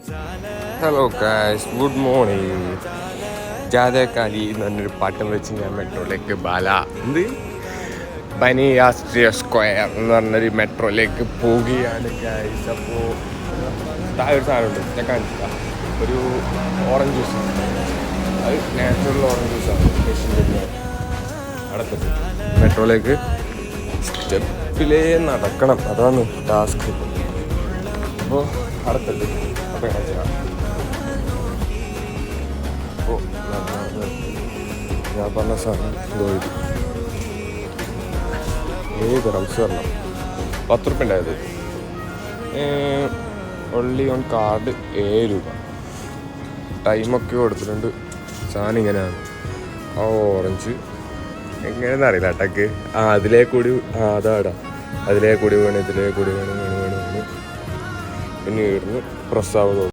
Hello guys, good morning. ജാഥക്കാലി എന്ന് പറഞ്ഞൊരു പാട്ടും വെച്ച് ഞാൻ മെട്രോയിലേക്ക് ബനിയാസ്ട്രിയ സ്ക്വയർ എന്ന് പറഞ്ഞൊരു മെട്രോയിലേക്ക് പോവുകയാണ് ഗൈസ്. അപ്പോൾ താഴെ ഒരു സാധനമുണ്ട്, ഞാൻ കാണിച്ചില്ല, ഒരു ഓറഞ്ച് ജ്യൂസ്. അത് നാച്ചുറൽ ഓറഞ്ച് ജ്യൂസാണ്. മെഷീൻ്റെ അടുത്തിട്ട് മെട്രോയിലേക്ക് സ്റ്റെപ്പിലേ നടക്കണം, അതാണ് ടാസ്ക്. അപ്പോൾ അടുത്തിട്ട് അപ്പോൾ അപ്പോൾ ഞാൻ പറഞ്ഞ സാധനം ഇതോടി ഏത് റൗസ് വരണം. 10 രൂപ ഉണ്ടായത്. ഒള്ളി ഓൺ കാർഡ് 7 രൂപ. ടൈമൊക്കെ കൊടുത്തിട്ടുണ്ട്. സാധനം ഇങ്ങനെയാണ്. ആ ഓറഞ്ച് എങ്ങനെയെന്ന് അറിയില്ല ടക്ക്. അതിലേ കൂടി അതാടാ, അതിലേ കൂടി വീണ് ഇതിലേ കൂടി വീണ് പിന്നെ ഇടുന്ന് പ്രസ്സാവുന്നു.